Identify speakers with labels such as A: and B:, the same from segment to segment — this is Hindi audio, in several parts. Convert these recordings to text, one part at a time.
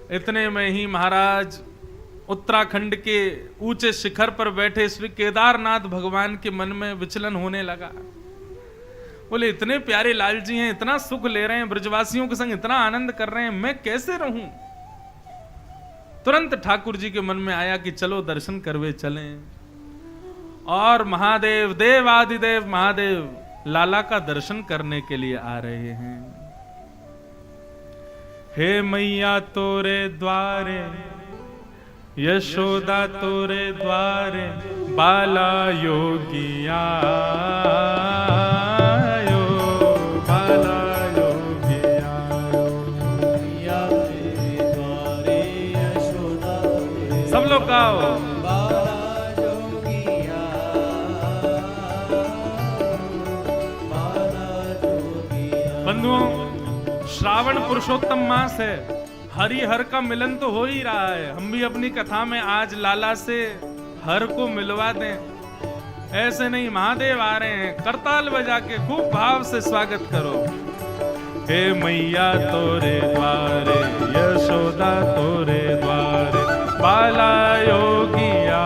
A: इतने में ही महाराज उत्तराखंड के ऊंचे शिखर पर बैठे श्री केदारनाथ भगवान के मन में विचलन होने लगा। बोले इतने प्यारे लाल जी हैं, इतना सुख ले रहे हैं, ब्रजवासियों के संग इतना आनंद कर रहे हैं, मैं कैसे रहूं। तुरंत ठाकुर जी के मन में आया कि चलो दर्शन करवे चलें। और महादेव, देवादिदेव महादेव लाला का दर्शन करने के लिए आ रहे हैं। हे मैया तोरे द्वारे, यशोदा तोरे द्वारे, बाला योगिया बाला योगिया, मैया तेरे द्वारे, यशोदा तेरे, सब लोग गाओ। बंधुओं, श्रावण पुरुषोत्तम मास है, हरि हर का मिलन तो हो ही रहा है। हम भी अपनी कथा में आज लाला से हर को मिलवा दें। ऐसे नहीं, महादेव आ रहे हैं, करताल बजा के खूब भाव से स्वागत करो। हे मैया तोरे द्वारे, यशोदा तोरे द्वारे, बाला योगिया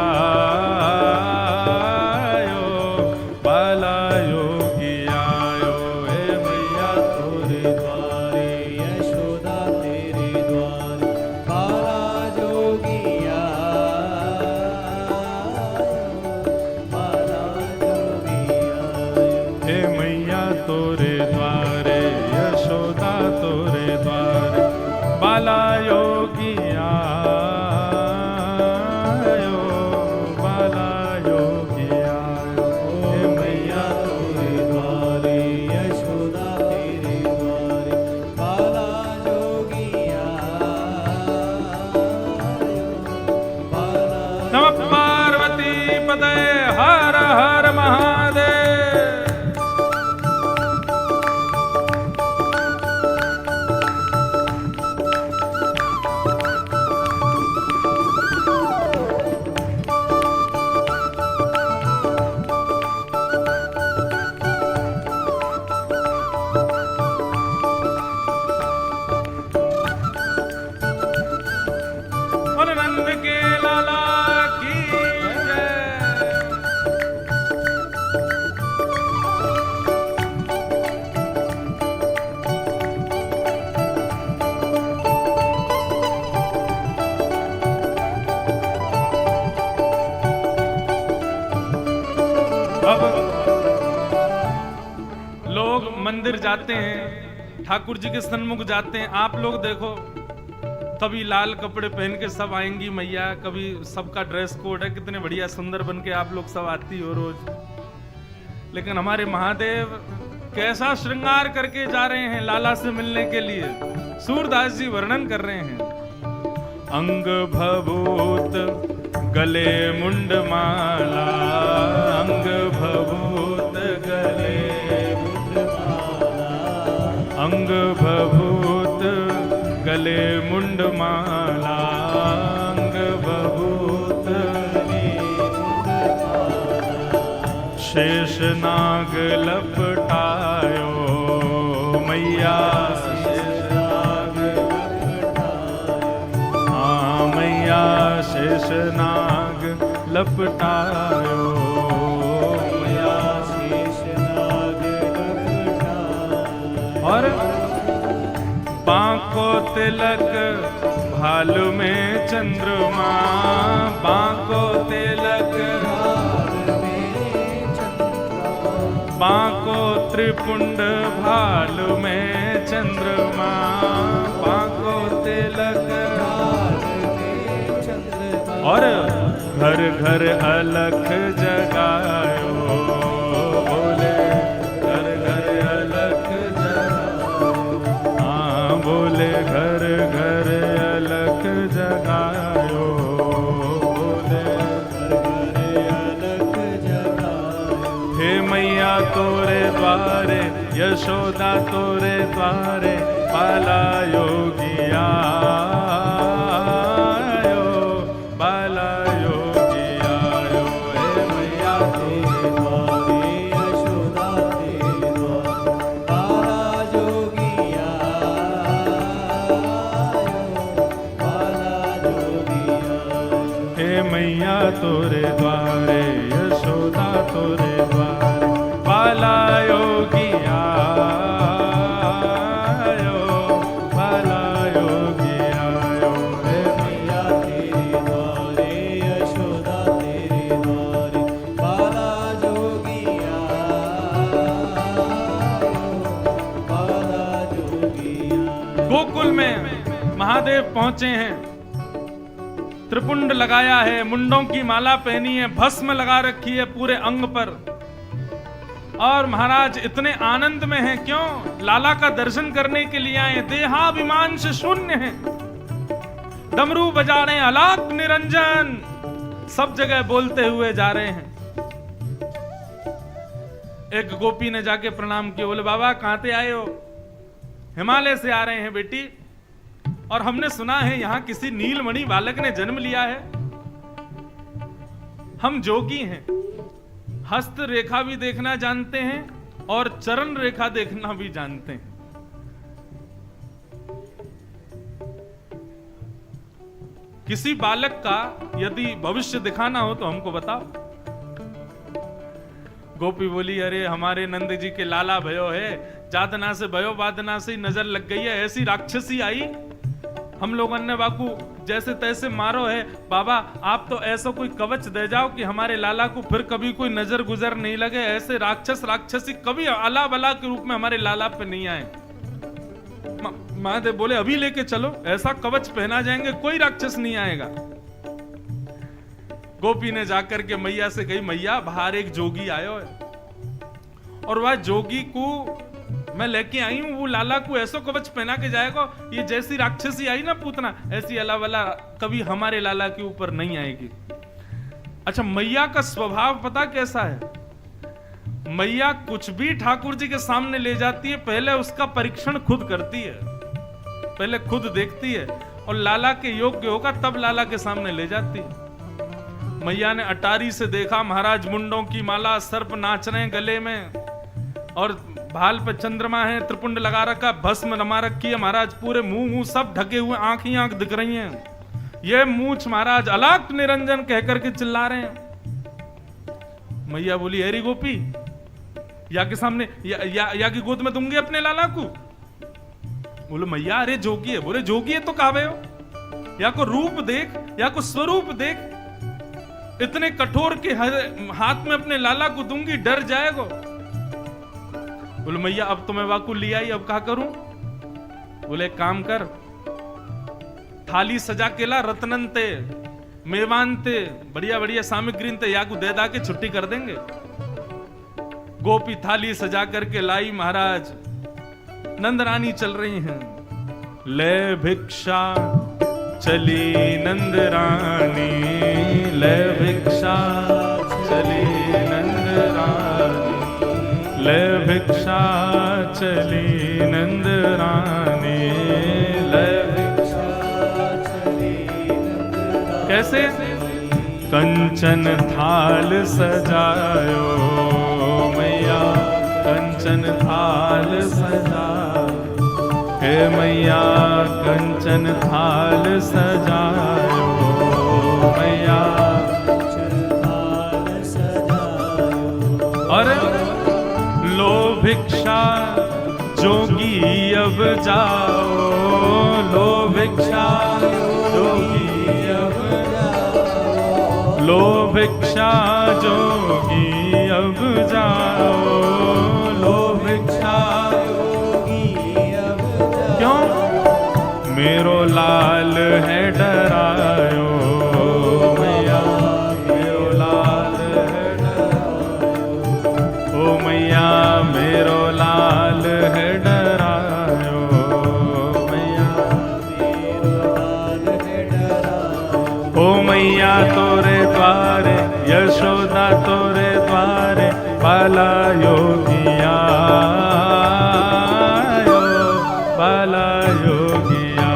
A: मंदिर जाते हैं, ठाकुर जी के सन्मुख जाते हैं। आप लोग देखो, कभी लाल कपड़े पहन के सब आएंगी मैया, कभी सबका ड्रेस कोड है, कितने बढ़िया सुंदर बन के आप लोग सब आती हो रोज। लेकिन हमारे महादेव कैसा श्रृंगार करके जा रहे हैं लाला से मिलने के लिए। सूरदास जी वर्णन कर रहे हैं, अंग भभूत गले मुंड माला, अंग भभूत गले अंग भभूत गले मुंड माला, अंग भभूत शेष नाग लपटायो मैया, शेष नाग लपटायो, हाँ मैया शेष नाग लपटायो, मैया शेष नाग लपटायो। और बांको तिलक भालू में चंद्रमा, बांको तिलक बांको त्रिपुंड भालू में चंद्रमा, बांको तिलक। और घर घर अलख जगायो, बोले घर घर अलख जगायो, हाँ बोले घर घर अलख जगायो, बोले घर घर अलख जगायो। हे मैया तोरे द्वारे, यशोदा तोरे द्वारे, बाला योगिया मैया तोरे द्वारे, यशोदा तोरे द्वारे, बाला योगी आयो, बाला योगी आयो, हे
B: मैया तेरे द्वारे, यशोदा तेरे द्वारे, बाला जोगी आयो, बाला जोगी आयो।
A: गोकुल में महादेव पहुंचे हैं, त्रिपुंड लगाया है, मुंडों की माला पहनी है, भस्म लगा रखी है पूरे अंग पर, और महाराज इतने आनंद में हैं। क्यों? लाला का दर्शन करने के लिए आए, देहाभिमान से शून्य हैं, डमरू बजा रहे हैं, अलाप निरंजन सब जगह बोलते हुए जा रहे हैं। एक गोपी ने जाके प्रणाम किया, बोले बाबा कहां से आए हो? हिमालय से आ रहे हैं बेटी, और हमने सुना है यहां किसी नीलमणि बालक ने जन्म लिया है। हम जोगी हैं, हस्त रेखा भी देखना जानते हैं और चरण रेखा देखना भी जानते हैं। किसी बालक का यदि भविष्य दिखाना हो तो हमको बताओ। गोपी बोली, अरे हमारे नंद जी के लाला भयो है, जातना से भयो बादना से नजर लग गई है, ऐसी राक्षसी आई, हम लोगों ने बाकू जैसे तैसे मारो है। बाबा आप तो ऐसा कोई कवच दे जाओ कि हमारे लाला को फिर कभी कोई नजर गुजर नहीं लगे, ऐसे राक्षस राक्षसी कभी अला बला के रूप में हमारे लाला पे नहीं आए। महादेव बोले अभी लेके चलो, ऐसा कवच पहना जाएंगे कोई राक्षस नहीं आएगा। गोपी ने जाकर के मैया से कही, मैया बाहर एक जोगी आयो है, और वह जोगी को मैं लेके आई हूं, वो लाला को ऐसा कवच पहना के जाएगा, ये जैसी राक्षसी आई ना पूतना, ऐसी अला वाला कभी हमारे लाला के ऊपर नहीं आएगी। अच्छा, मैया का स्वभाव पता कैसा है? मैया कुछ भी ठाकुर जी के सामने ले जाती है, पहले उसका परीक्षण खुद करती है, पहले खुद देखती है, और लाला के योग्य होगा तब लाला के सामने ले जाती है। मैया ने अटारी से देखा, महाराज मुंडों की माला, सर्प नाच रहे हैं गले में, और भाल पे चंद्रमा है, त्रिपुंड लगा रखा, भस्म रमा रखी है, महाराज पूरे मुंह सब ढके हुए, आंख ही आंख दिख रही हैं, ये मूछ महाराज अलाप निरंजन कह करके चिल्ला रहे हैं। मैया बोली, अरे गोपी या के सामने या की गोद में दूंगी अपने लाला को? बोले मैया अरे जोगी है। बोले जोगी है तो कहावे हो, या को रूप देख, या को स्वरूप देख, इतने कठोर के हाथ में अपने लाला को दूंगी, डर जाएगा। बोले मैया अब तो मैं वाकु लिया ही, अब क्या करूं? बोले काम कर, थाली सजा के ला, रत्नंते मेवानते बढ़िया बढ़िया सामग्री या को दे दा के छुट्टी कर देंगे। गोपी थाली सजा करके लाई, महाराज नंद रानी चल रही हैं, ले भिक्षा चली नंद रानी, ले भिक्षा चली नंद रानी, ले भिक्षा चली नंद रानी, ले भिक्षा चली नंद रानी। कैसे? कंचन थाल सजायो मैया, कंचन थाल सजायो, हे मैया कंचन थाल सजायो मैया, थाल सजायो। और लो भिक्षा जोगी अब जाओ, लो भिक्षा जोगी अब जाओ, लो भिक्षा जोगी अब जाओ, लो भिक्षा जोगी अब जाओ। क्यों? मेरो लाल है डरायो मैया, मेरो लाल है डरायो, ओ मैया मेरो लाल है डरायो मैया, मेरो लाल है डरायो। ओ मैया तोरे द्वारे, यशोदा तोरे द्वारे, बाला योगिया बाला योगिया,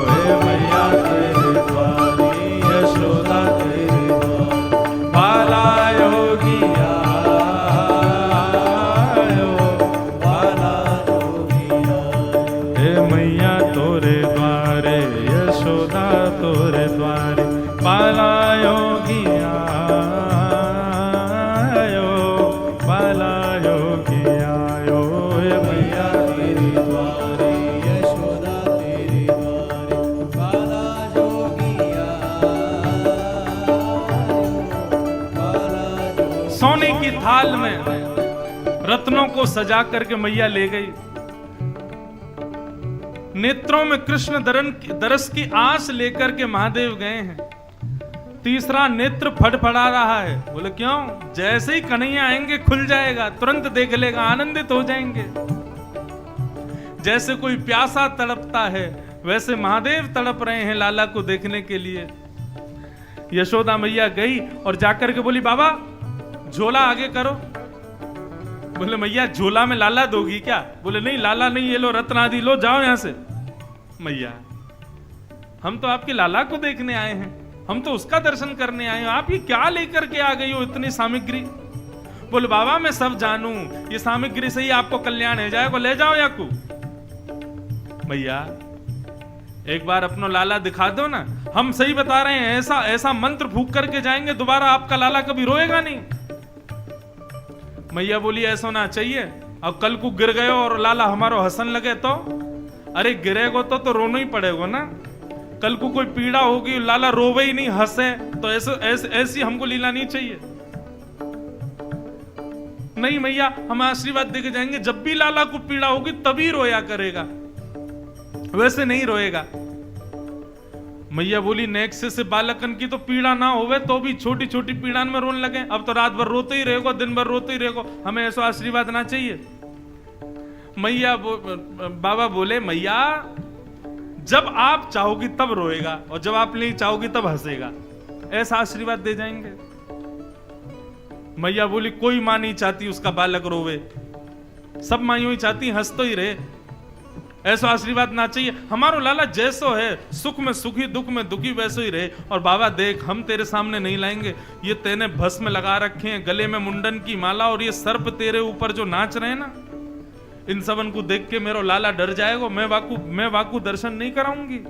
A: हे मैया तेरे द्वारे, यशोदा तेरे द्वारे, बाला योगिया बाला योगिया, हे मैया तोरे द्वारे, यशोदा तोरे द्वारे, बाला योगी आयो, बाला योगी आयो, हे मैया
B: तेरे द्वारे यशोदा तेरे द्वारे बाला जोगी आयो, बाला जोगी।
A: सोने की थाल में रत्नों को सजा करके मैया ले गई। नेत्रों में कृष्ण दरस की आस लेकर के महादेव गए हैं। तीसरा नेत्र फड़फड़ा रहा है। बोले क्यों? जैसे ही कन्हैया आएंगे खुल जाएगा, तुरंत देख लेगा, आनंदित हो जाएंगे। जैसे कोई प्यासा तड़पता है वैसे महादेव तड़प रहे हैं लाला को देखने के लिए। यशोदा मैया गई और जाकर के बोली बाबा झोला आगे करो। बोले मैया झोला में लाला दोगी क्या? बोले नहीं लाला नहीं, ये लो रत्न आदि लो, जाओ यहां से। मैया हम तो आपके लाला को देखने आए हैं, हम तो उसका दर्शन करने आए हैं, आप ये क्या लेकर के आ गई हो इतनी सामग्री? बोले बाबा मैं सब जानू, ये सामग्री से ही आपको कल्याण है जाएगा, ले जाओ याकू। मैया एक बार अपना लाला दिखा दो ना, हम सही बता रहे हैं, ऐसा ऐसा मंत्र फूंक करके जाएंगे दोबारा आपका लाला कभी रोएगा नहीं। मैया बोली ऐसा होना चाहिए। अब कल को गिर गए और लाला हमारो हंसन लगे तो? अरे गिरेगो तो रोना ही पड़ेगा ना। कल को कोई पीड़ा होगी लाला रोवे ही नहीं हंसे तो ऐसी हमको लीला नहीं चाहिए। नहीं मैया हम आशीर्वाद देके जाएंगे, जब भी लाला को पीड़ा होगी तभी रोया करेगा, वैसे नहीं रोएगा। मैया बोली नेक्स्ट से बालकन की तो पीड़ा ना होवे तो भी छोटी छोटी पीड़ा में रोने लगे। अब तो रात भर रोते ही रहेगो, दिन भर रोते ही रहेगो, हमें ऐसा आशीर्वाद ना चाहिए। मैया बाबा बोले मैया जब आप चाहोगी तब रोएगा और जब आप नहीं चाहोगी तब हंसेगा, ऐसा आशीर्वाद दे जाएंगे। मैया बोली कोई मां नहीं चाहती उसका बालक रोवे, सब माइयों ही चाहती हंस तो ही रहे, ऐसा आशीर्वाद ना चाहिए। हमारो लाला जैसो है, सुख में सुखी दुख में दुखी वैसो ही रहे। और बाबा देख हम तेरे सामने नहीं लाएंगे, ये तेने भस्म लगा रखे हैं, गले में मुंडन की माला और ये सर्प तेरे ऊपर जो नाच रहे हैं ना, इन सबन को देख के मेरा लाला डर जाएगा, मैं वाकू दर्शन नहीं कराऊंगी।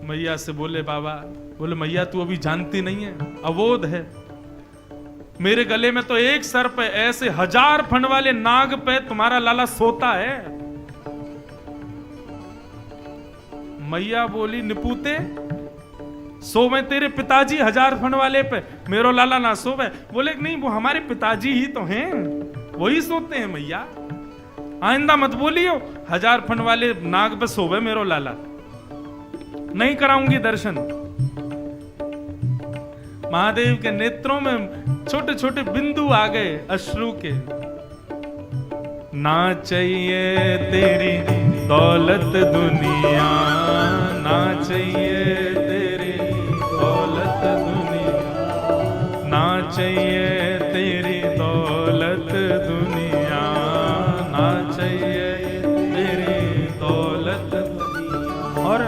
A: मैया से बोले बाबा, बोले मैया तू अभी जानती नहीं है, अवोध है। मेरे गले में तो एक सर्प है, ऐसे 1000 फंड वाले नाग पे तुम्हारा लाला सोता है। मैया बोली निपूते सोवे तेरे पिताजी 1000 फंड वाले पे, मेरो लाला ना सोवे। बोले नहीं वो हमारे पिताजी ही तो हैं, वही सोते हैं। मैया आइंदा मत बोलियो 1000 फंड वाले नाग पे सोवे मेरो लाला, नहीं कराऊंगी दर्शन। महादेव के नेत्रों में छोटे छोटे बिंदु आ गए अश्रु के। ना चाहिए तेरी दौलत दुनिया, ना चाहिए तेरी दौलत दुनिया, ना चाहिए तेरी दौलत दुनिया, ना चाहिए तेरी दौलत दुनिया, और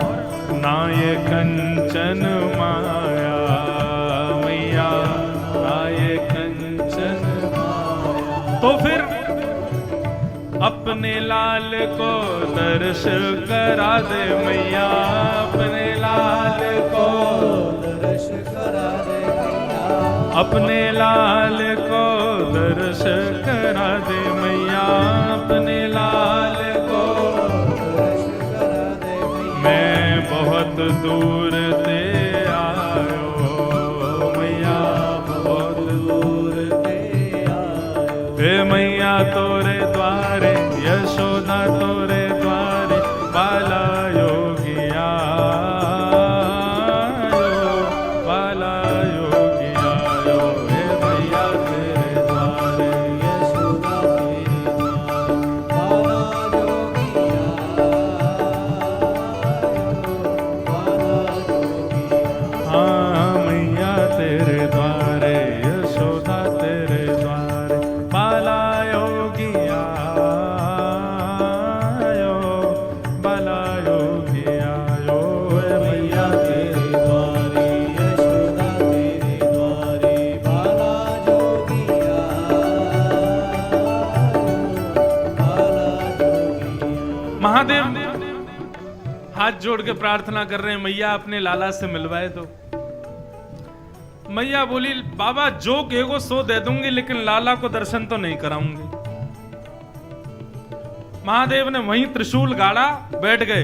A: ना ये कंचन माया मैया, ना ये कंचन माया। तो फिर अपने लाल को दर्श करा दे मैया, अपने लाल को
B: दर्श करा दे मैया,
A: अपने लाल को दर्श करा दे मैया, अपने लाल को
B: दर्श करा दे मैया।
A: मैं बहुत दूर से आयो मैया, बहुत दूर
B: ते आयो,
A: हे मैया तोरे द्वारे, यशोदा तोरे द्वारे, बाला योगी आयो, बाला योगी आयो, हे मैया तेरे द्वारे,
B: यशोदा तेरे द्वारे, बाला जोगी आयो, बाला जोगी
A: जोड़ के प्रार्थना कर रहे हैं, मैया अपने लाला से मिलवाए दो। मैया बोली, बाबा जो कहोगे सो दे दूंगी, लेकिन लाला को दर्शन तो नहीं कराऊंगी। महादेव ने वहीं त्रिशूल गाड़ा, बैठ गए।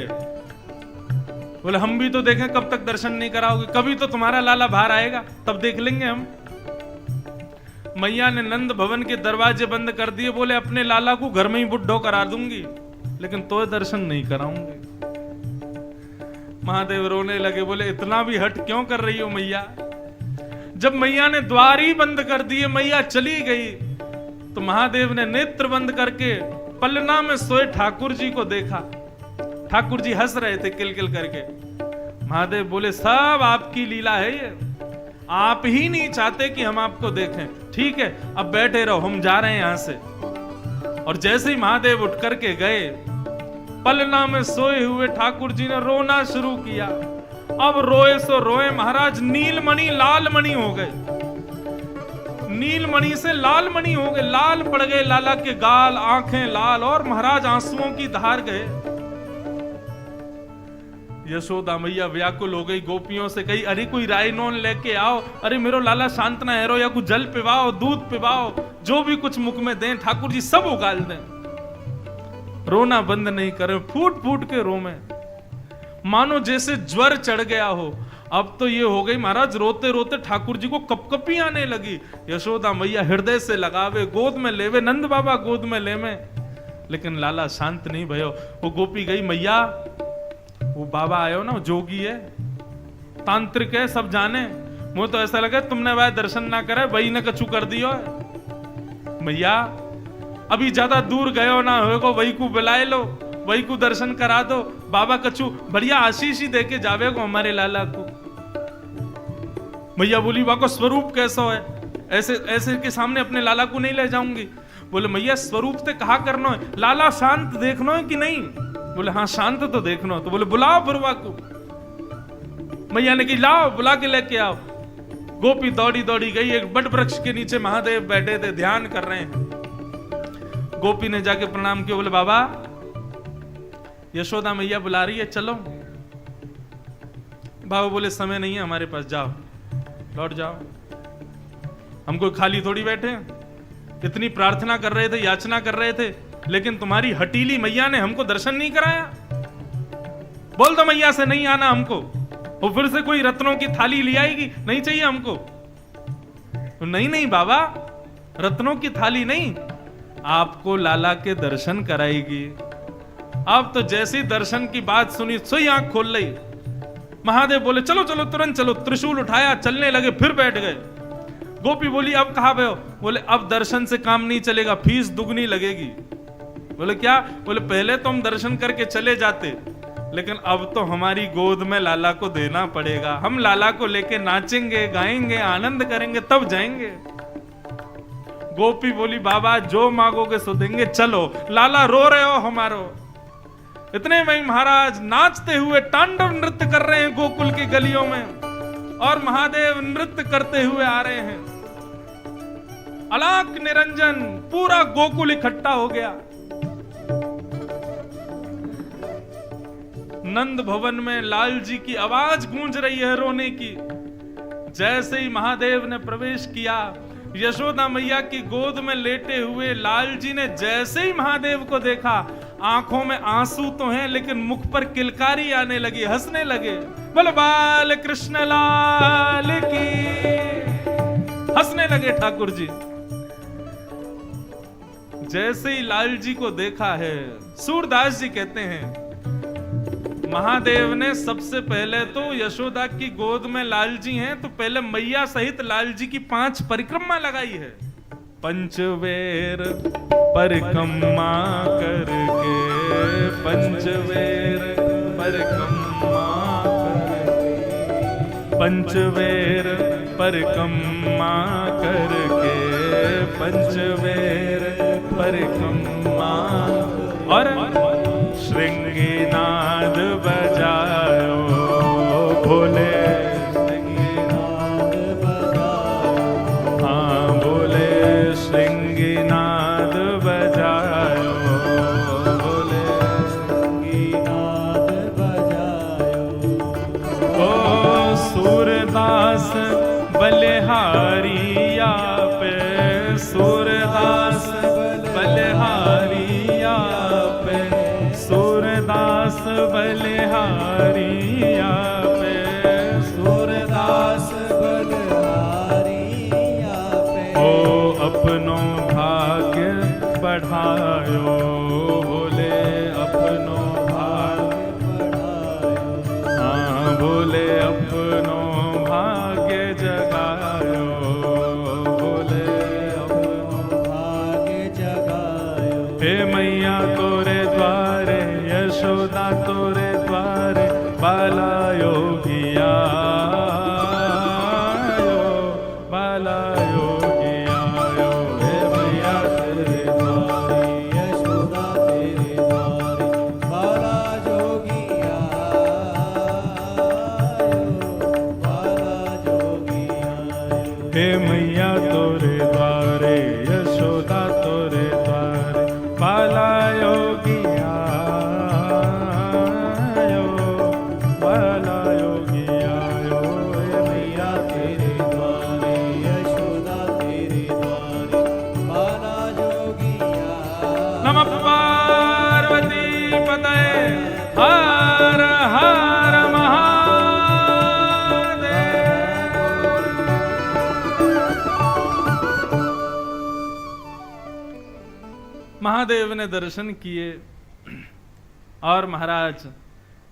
A: बोले हम भी तो देखें कब तक दर्शन नहीं कराओगे, कभी तो तुम्हारा लाला बाहर आएगा, तब देख लेंगे हम। मैया ने नंद भवन के दरवाजे बंद कर दिए। बोले अपने लाला को घर में ही बुड्ढो करा दूंगी, लेकिन तो दर्शन नहीं कराऊंगी। महादेव रोने लगे। बोले इतना भी हट क्यों कर रही हो मैया? जब मैया ने द्वार ही बंद कर दिए, मैया चली गई, तो महादेव ने नेत्र बंद करके पलना में सोए ठाकुर जी को देखा। ठाकुर जी हंस रहे थे किलकिल करके। महादेव बोले सब आपकी लीला है ये, आप ही नहीं चाहते कि हम आपको देखें। ठीक है, अब बैठे रहो, हम जा रहे हैं यहां से। और जैसे ही महादेव उठ करके गए, पलना में सोए हुए ठाकुर जी ने रोना शुरू किया। अब रोए सो रोए महाराज, नीलमणि लालमणि हो गए, नीलमणि से लालमणि हो गए, लाल पड़ गए लाला के गाल, आंखें लाल, और महाराज आंसुओं की धार गए। यशोदा मैया व्याकुल हो गई, गोपियों से कही अरे कोई रायनोन लेके आओ, अरे मेरो लाला शांत ना हेरो, या कुछ जल पिवाओ, दूध पिवाओ, जो भी कुछ मुख में दें, ठाकुर जी सब उगाल दें। रोना बंद नहीं करे, फूट फूट के रोमे, मानो जैसे ज्वर चढ़ गया हो। अब तो ये हो गई महाराज, रोते रोते ठाकुर जी को कपकपी आने लगी। यशोदा मैया हृदय से लगावे, गोद में लेवे, नंद बाबा गोद में लेवे, लेकिन लाला शांत नहीं भयो। वो गोपी गई, मैया वो बाबा आयो ना, जोगी है, तांत्रिक है, सब जाने, मुझे तो ऐसा लगा तुमने वह दर्शन ना करे, वही ने कछु कर दियो। मैया अभी ज्यादा दूर गयो ना होगो, वही को बुलाए लो, वही को दर्शन करा दो, बाबा कछु बढ़िया आशीष ही देके जावे को हमारे लाला को। मैया बोली वाको स्वरूप कैसा है, ऐसे ऐसे के सामने अपने लाला को नहीं ले जाऊंगी। बोले मैया स्वरूप से कहा करना है, लाला शांत देखना है कि नहीं? बोले हाँ शांत तो देखना। तो बोले बुलाओ बुरवा को। मैया ने कही लाओ, बुला के लेके आओ। गोपी दौड़ी दौड़ी गई, एक बड़ वृक्ष के नीचे महादेव बैठे थे, ध्यान कर रहे हैं। गोपी ने जाके प्रणाम किया, बोले बाबा यशोदा मैया बुला रही है, चलो। बाबा बोले समय नहीं है हमारे पास, जाओ लौट जाओ, हम कोई खाली थोड़ी बैठे, इतनी प्रार्थना कर रहे थे, याचना कर रहे थे, लेकिन तुम्हारी हटीली मैया ने हमको दर्शन नहीं कराया। बोल दो मैया से नहीं आना हमको, वो फिर से कोई रत्नों की थाली ले आएगी, नहीं चाहिए हमको। तो नहीं नहीं बाबा, रत्नों की थाली नहीं, आपको लाला के दर्शन कराएगी। अब तो जैसी दर्शन की बात सुनी, सोई आंख खोल ली। महादेव बोले चलो चलो तुरंत चलो, त्रिशूल उठाया, चलने लगे, फिर बैठ गए। गोपी बोली अब कहां गए हो? बोले अब दर्शन से काम नहीं चलेगा, फीस दुगनी लगेगी। बोले क्या? बोले पहले तो हम दर्शन करके चले जाते, लेकिन अब तो हमारी गोद में लाला को देना पड़ेगा, हम लाला को लेके नाचेंगे, गाएंगे, आनंद करेंगे, तब जाएंगे। गोपी बोली बाबा जो मांगोगे सो देंगे, चलो। लाला रो रहे हो हमारो। इतने में महाराज नाचते हुए तांडव नृत्य कर रहे हैं गोकुल की गलियों में, और महादेव नृत्य करते हुए आ रहे हैं। अलाक निरंजन, पूरा गोकुल इकट्ठा हो गया। नंद भवन में लाल जी की आवाज गूंज रही है रोने की। जैसे ही महादेव ने प्रवेश किया, यशोदा मैया की गोद में लेटे हुए लाल जी ने जैसे ही महादेव को देखा, आंखों में आंसू तो हैं, लेकिन मुख पर किलकारी आने लगी, हंसने लगे। बोलो बाल कृष्ण लाल की, हंसने लगे ठाकुर जी। जैसे ही लाल जी को देखा है, सूरदास जी कहते हैं महादेव ने सबसे पहले तो यशोदा की गोद में लाल जी हैं, तो पहले मैया सहित लाल जी की 5 परिक्रमा लगाई है। पंचवेर परिक्रमा करके, पंचवेर परिक्रमा करके, पंचवेर परिक्रमा करके, पंचवेर परिक्रमा, और श्रृंगीनाद बजायो भोले, श्रृंगीनाद बजायो, हाँ भोले श्रृंगीनाद बजायो, भोले श्रृंगीनाद बजायो। बलिहारी आपे,
B: सूरदास बलिहारी आपे,
A: ओ अपनो भाग्य बढ़ायो, बोले अपनो भाग्य
B: बढ़ायो,
A: हाँ बोले अपनो भाग्य जगायो, बोले अपनो
B: भाग्य जगायो।
A: हे मैया तोरे द्वारे, यशोदा तोरे द्वारे, बाला योगिया बाला योगिया, हे मैया तेरे द्वारे,
B: यशोदा तेरे द्वारे, बाला जोगिया बाला जोगिया।
A: हे मैया तोरे द्वारे, यशोदा तोरे द्वारे, बाला योगिया बाला योगिया, हे मैया
B: तेरे द्वारे, यशोदा तेरे द्वारे, बाला जोगिया।
A: नमः पार्वती पतये, हर हर महादेव ने दर्शन किए और महाराज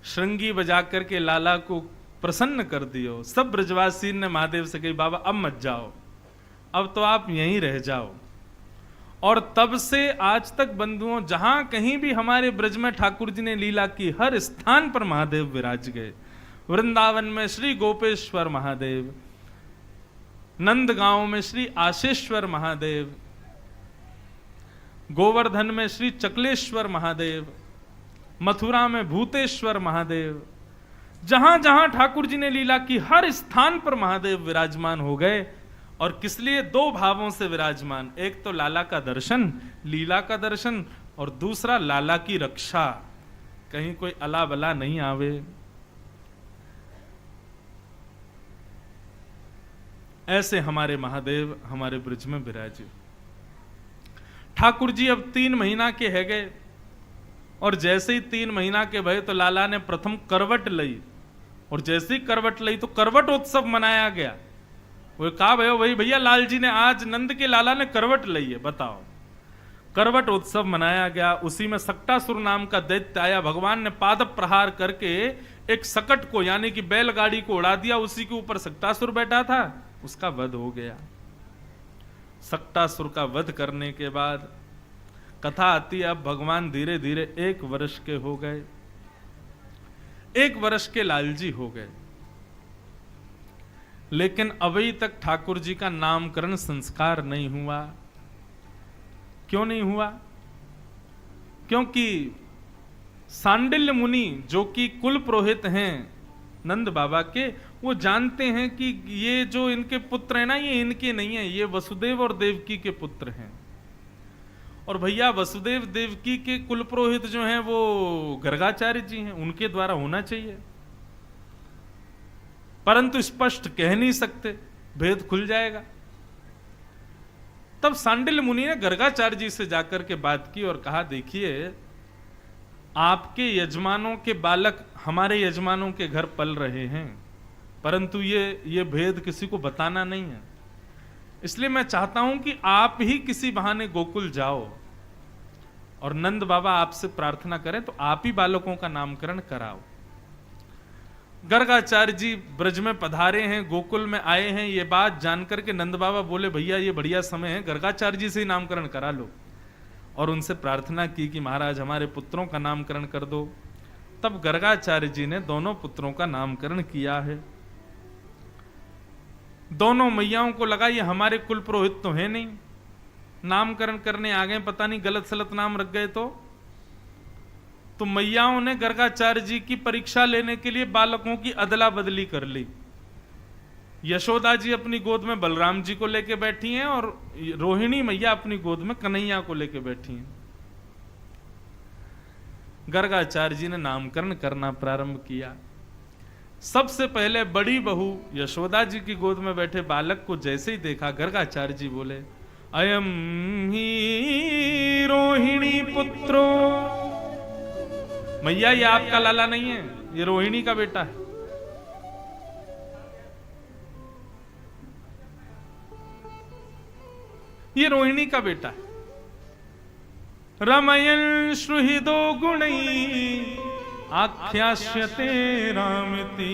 A: श्रृंगी बजा करके लाला को प्रसन्न कर दियो। सब ब्रजवासी ने महादेव से कही बाबा अब मत जाओ, अब तो आप यहीं रह जाओ। और तब से आज तक बंधुओं, जहां कहीं भी हमारे ब्रज में ठाकुर जी ने लीला की, हर स्थान पर महादेव विराज गए। वृंदावन में श्री गोपेश्वर महादेव, नंदगांव में श्री आशेश्वर महादेव, गोवर्धन में श्री चकलेश्वर महादेव, मथुरा में भूतेश्वर महादेव, जहां जहां ठाकुर जी ने लीला की हर स्थान पर महादेव विराजमान हो गए। और किस लिए? दो भावों से विराजमान, एक तो लाला का दर्शन, लीला का दर्शन, और दूसरा लाला की रक्षा, कहीं कोई अला बला नहीं आवे। ऐसे हमारे महादेव हमारे ब्रज में विराजे। ठाकुर जी अब 3 महीना के है गए, और जैसे ही 3 महीना के भये तो लाला ने प्रथम करवट लई, और जैसे ही करवट लई तो करवट उत्सव मनाया गया। वो कहा भयो भाई भैया लाल जी ने आज नंद के लाला ने करवट लई है, बताओ। करवट उत्सव मनाया गया। उसी में सक्टासुर नाम का दैत्य आया। भगवान ने पाद प्रहार करके एक सकट को यानी कि बैलगाड़ी को उड़ा दिया, उसी के ऊपर सक्टासुर बैठा था, उसका वध हो गया। सक्टासुर का वध करने के बाद कथा आती है, अब भगवान धीरे धीरे 1 वर्ष के हो गए, 1 वर्ष के लालजी हो गए। लेकिन अभी तक ठाकुर जी का नामकरण संस्कार नहीं हुआ। क्यों नहीं हुआ? क्योंकि सांडिल्य मुनि जो कि कुल पुरोहित हैं नंद बाबा के, वो जानते हैं कि ये जो इनके पुत्र हैं ना, ये इनके नहीं है, ये वसुदेव और देवकी के पुत्र हैं। और भैया वसुदेव देवकी के कुल पुरोहित जो हैं वो गर्गाचार्य जी हैं, उनके द्वारा होना चाहिए, परंतु स्पष्ट कह नहीं सकते, भेद खुल जाएगा। तब सांडिल्य मुनि ने गर्गाचार्य जी से जाकर के बात की और कहा, देखिए आपके यजमानों के बालक हमारे यजमानों के घर पल रहे हैं, परंतु ये भेद किसी को बताना नहीं है। इसलिए मैं चाहता हूं कि आप ही किसी बहाने गोकुल जाओ और नंद बाबा आपसे प्रार्थना करें तो आप ही बालकों का नामकरण कराओ। गर्गाचार्य जी ब्रज में पधारे हैं, गोकुल में आए हैं। ये बात जानकर के नंद बाबा बोले, भैया ये बढ़िया समय है, गर्गाचार्य जी से ही नामकरण करा लो। और उनसे प्रार्थना की कि महाराज हमारे पुत्रों का नामकरण कर दो। तब गर्गाचार्य जी ने दोनों पुत्रों का नामकरण किया है। दोनों मैयाओं को लगा ये हमारे कुल पुरोहित तो है नहीं, नामकरण करने आ गए, पता नहीं गलत सलत नाम रख गए तो मैयाओं ने गर्गाचार्य जी की परीक्षा लेने के लिए बालकों की अदला बदली कर ली। यशोदा जी अपनी गोद में बलराम जी को लेके बैठी हैं और रोहिणी मैया अपनी गोद में कन्हैया को लेके बैठी हैं। गर्गाचार्य जी ने नामकरण करना प्रारंभ किया। सबसे पहले बड़ी बहू यशोदा जी की गोद में बैठे बालक को जैसे ही देखा, गर्गाचार्य जी बोले, अयम ही रोहिणी पुत्रो मैया ये आपका लाला नहीं है, ये रोहिणी का बेटा है। ये रोहिणी का बेटा है। रमयन श्रुहिदो गुणई आख्यास्यते रामति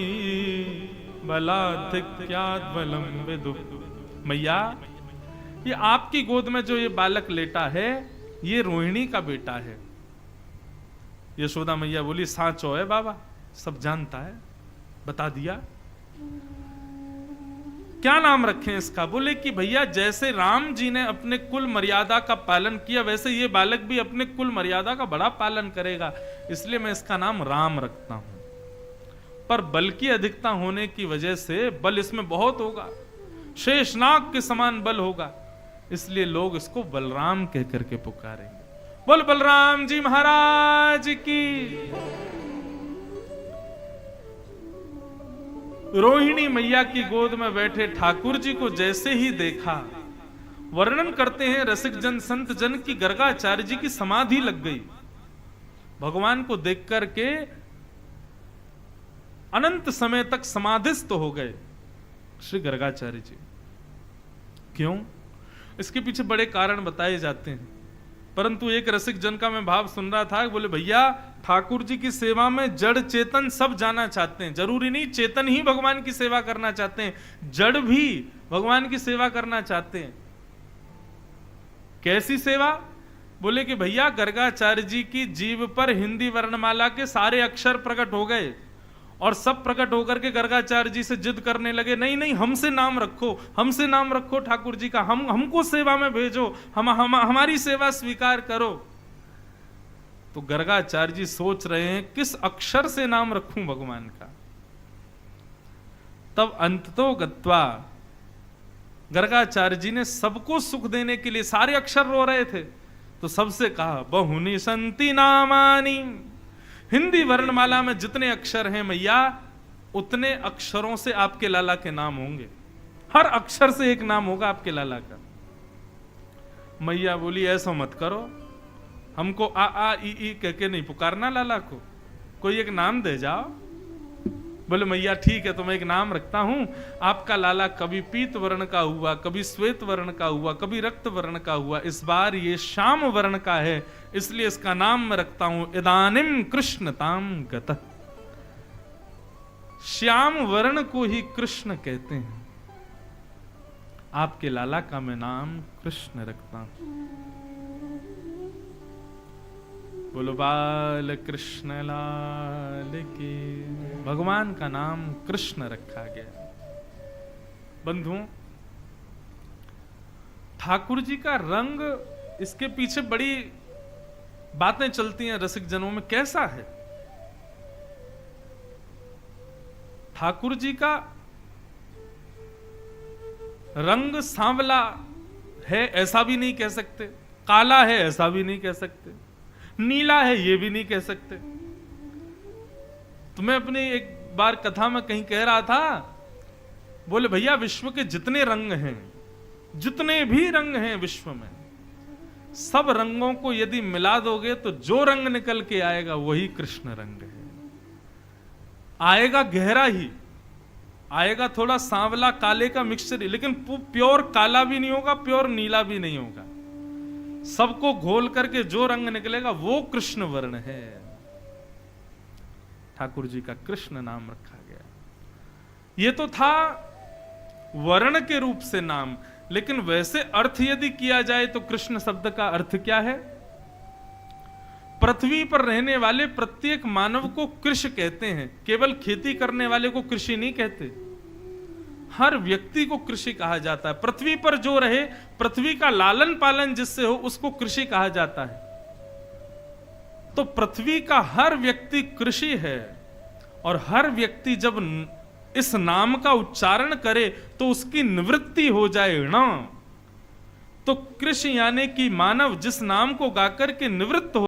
A: बलाधिक्यात् बलम विदु। मैया, ये आपकी गोद में जो ये बालक लेटा है, ये रोहिणी का बेटा है। यशोदा मैया बोली, साचो है बाबा, सब जानता है, बता दिया। क्या नाम रखें इसका? बोले कि भैया जैसे राम जी ने अपने कुल मर्यादा का पालन किया, वैसे ये बालक भी अपने कुल मर्यादा का बड़ा पालन करेगा, इसलिए मैं इसका नाम राम रखता हूं। पर बल की अधिकता होने की वजह से बल इसमें बहुत होगा, शेषनाग के समान बल होगा, इसलिए लोग इसको बलराम कह करके पुकारेंगे। बोल बलराम जी महाराज की। रोहिणी मैया की गोद में बैठे ठाकुर जी को जैसे ही देखा, वर्णन करते हैं रसिक जन संत जन की गर्गाचार्य जी की समाधि लग गई। भगवान को देख करके अनंत समय तक समाधिस्थ हो गए श्री गर्गाचार्य जी। क्यों? इसके पीछे बड़े कारण बताए जाते हैं, परंतु एक रसिक जन का मैं भाव सुन रहा था, बोले भैया ठाकुर जी की सेवा में जड़ चेतन सब जाना चाहते हैं, जरूरी नहीं चेतन ही भगवान की सेवा करना चाहते हैं, जड़ भी भगवान की सेवा करना चाहते हैं। कैसी सेवा? बोले कि भैया गर्गाचार्य जी की जीभ पर हिंदी वर्णमाला के सारे अक्षर प्रकट हो गए और सब प्रकट होकर के गर्गाचार्य जी से जिद करने लगे, नहीं नहीं हमसे नाम रखो, हमसे नाम रखो ठाकुर जी का, हमको सेवा में भेजो, हमारी सेवा स्वीकार करो। तो गर्गाचार्य जी सोच रहे हैं किस अक्षर से नाम रखूं भगवान का। तब अंततो गत्वा गर्गाचार्य जी ने सबको सुख देने के लिए, सारे अक्षर रो रहे थे, तो सबसे कहा बहुनी संति नामानी, हिंदी वर्णमाला में जितने अक्षर हैं मैया, उतने अक्षरों से आपके लाला के नाम होंगे, हर अक्षर से एक नाम होगा आपके लाला का। मैया बोली ऐसा मत करो, हमको आ आ ई कह के नहीं पुकारना लाला को, कोई एक नाम दे जाओ। बोले मैया ठीक है, तो मैं एक नाम रखता हूं, आपका लाला कभी पीत वर्ण का हुआ, कभी श्वेत वर्ण का हुआ, कभी रक्त वर्ण का हुआ, इस बार ये श्याम वर्ण का है, इसलिए इसका नाम मैं रखता हूं इदानिम कृष्णताम गतः। श्याम वर्ण को ही कृष्ण कहते हैं, आपके लाला का मैं नाम कृष्ण रखता हूं। बोलो बाल कृष्ण लाल की। भगवान का नाम कृष्ण रखा गया। बंधुओं, ठाकुर जी का रंग, इसके पीछे बड़ी बातें चलती हैं रसिक जनों में, कैसा है ठाकुर जी का रंग? सांवला है ऐसा भी नहीं कह सकते, काला है ऐसा भी नहीं कह सकते, नीला है ये भी नहीं कह सकते। तो मैं अपनी एक बार कथा में कहीं कह रहा था, बोले भैया विश्व के जितने रंग हैं, जितने भी रंग हैं विश्व में, सब रंगों को यदि मिला दोगे तो जो रंग निकल के आएगा वही कृष्ण रंग है। आएगा गहरा ही आएगा, थोड़ा सांवला काले का मिक्सचर ही, लेकिन प्योर काला भी नहीं होगा, प्योर नीला भी नहीं होगा, सबको घोल करके जो रंग निकलेगा वो कृष्ण वर्ण है। ठाकुर जी का कृष्ण नाम रखा गया। ये तो था वर्ण के रूप से नाम, लेकिन वैसे अर्थ यदि किया जाए तो कृष्ण शब्द का अर्थ क्या है? पृथ्वी पर रहने वाले प्रत्येक मानव को कृषि कहते हैं, केवल खेती करने वाले को कृषि नहीं कहते, हर व्यक्ति को कृषि कहा जाता है। पृथ्वी पर जो रहे, पृथ्वी का लालन पालन जिससे हो, उसको कृषि कहा जाता है। तो पृथ्वी का हर व्यक्ति कृषि है, और हर व्यक्ति जब इस नाम का उच्चारण करे तो उसकी निवृत्ति हो जाए ना। तो कृषि यानी कि मानव जिस नाम को गाकर के निवृत्त हो